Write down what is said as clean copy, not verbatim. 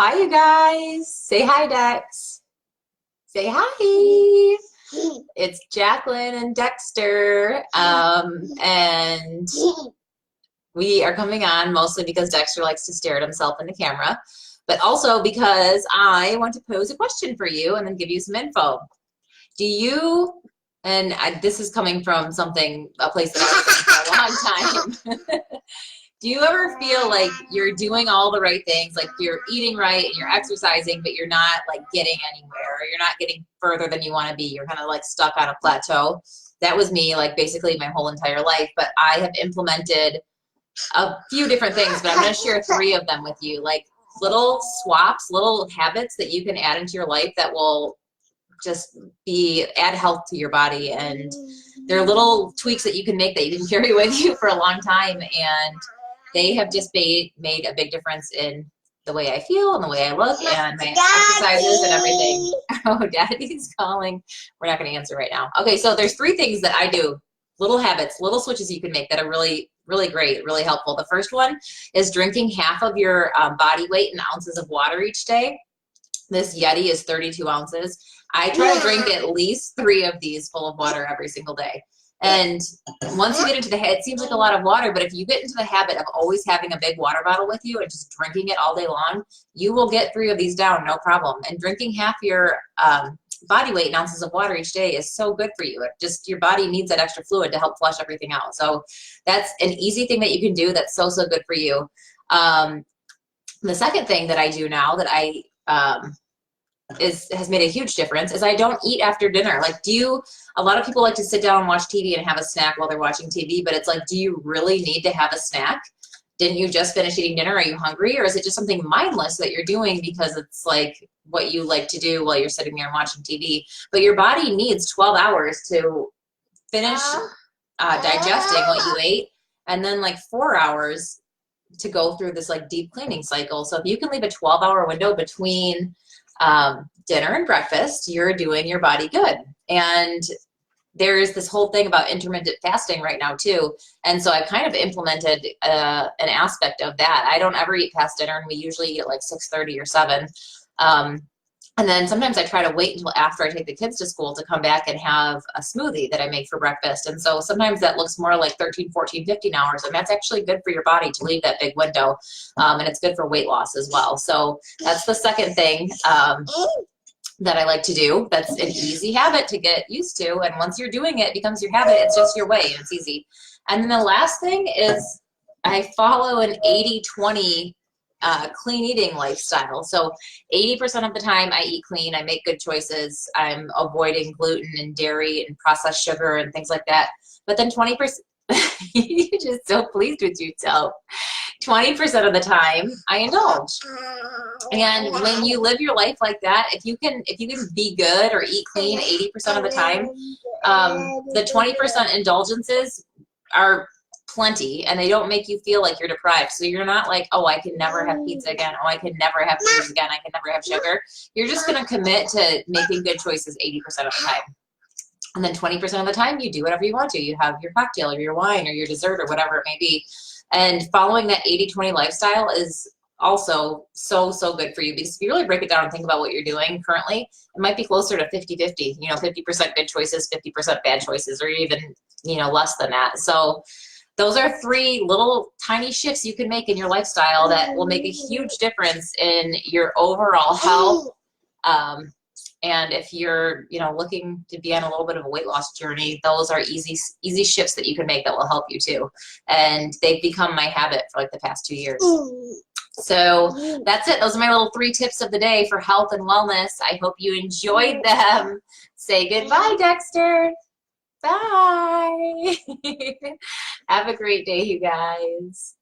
Hi, you guys. Say hi, Dex. Say hi. It's Jacqueline and Dexter. And we are coming on mostly because Dexter likes to stare at himself in the camera, but also because I want to pose a question for you and then give you some info. Do you, and this is coming from a place that I've been for a long time. Do you ever feel like you're doing all the right things, like you're eating right and you're exercising, but you're not like getting anywhere, or you're not getting further than you want to be? You're kind of like stuck on a plateau. That was me, like basically my whole entire life, but I have implemented a few different things, but I'm going to share three of them with you, like little swaps, little habits that you can add into your life that will just add health to your body. And they're little tweaks that you can make that you can carry with you for a long time. And they have just made a big difference in the way I feel and the way I look and my exercises and everything. Oh, Daddy's calling. We're not going to answer right now. Okay, so there's three things that I do, little habits, little switches you can make that are really, really great, really helpful. The first one is drinking half of your body weight in ounces of water each day. This Yeti is 32 ounces. I try to drink at least 3 of these full of water every single day. And once you get into it seems like a lot of water, but if you get into the habit of always having a big water bottle with you and just drinking it all day long, you will get 3 of these down, no problem. And drinking half your body weight in ounces of water each day is so good for you. Your body needs that extra fluid to help flush everything out. So that's an easy thing that you can do that's so good for you. The second thing that I do now that has made a huge difference is I don't eat after dinner. Like, a lot of people like to sit down and watch TV and have a snack while they're watching TV, but it's like, do you really need to have a snack? Didn't you just finish eating dinner? Are you hungry? Or is it just something mindless that you're doing because it's like what you like to do while you're sitting there and watching TV? But your body needs 12 hours to finish digesting what you ate, and then like 4 hours to go through this like deep cleaning cycle. So if you can leave a 12-hour window between dinner and breakfast, you're doing your body good. And there's this whole thing about intermittent fasting right now too. And so I kind of implemented an aspect of that. I don't ever eat past dinner, and we usually eat at like 6:30 or 7. And then sometimes I try to wait until after I take the kids to school to come back and have a smoothie that I make for breakfast. And so sometimes that looks more like 13, 14, 15 hours. And that's actually good for your body to leave that big window. And it's good for weight loss as well. So that's the second thing that I like to do. That's an easy habit to get used to. And once you're doing it, it becomes your habit. It's just your way and it's easy. And then the last thing is I follow an 80-20 clean eating lifestyle. So 80% of the time I eat clean, I make good choices, I'm avoiding gluten and dairy and processed sugar and things like that. But then 20%, you're just so pleased with yourself. 20% of the time I indulge. And when you live your life like that, if you can be good or eat clean 80% of the time, the 20% indulgences are plenty, and they don't make you feel like you're deprived. So you're not like, oh, I can never have pizza again. Oh, I can never have food again. I can never have sugar. You're just going to commit to making good choices 80% of the time. And then 20% of the time, you do whatever you want to. You have your cocktail or your wine or your dessert or whatever it may be. And following that 80-20 lifestyle is also so good for you, because if you really break it down and think about what you're doing currently, it might be closer to 50-50, 50% good choices, 50% bad choices, or even, less than that. So those are 3 little tiny shifts you can make in your lifestyle that will make a huge difference in your overall health. And if you're, looking to be on a little bit of a weight loss journey, those are easy shifts that you can make that will help you too. And they've become my habit for like the past 2 years. So that's it. Those are my little 3 tips of the day for health and wellness. I hope you enjoyed them. Say goodbye, Dexter. Bye. Have a great day, you guys.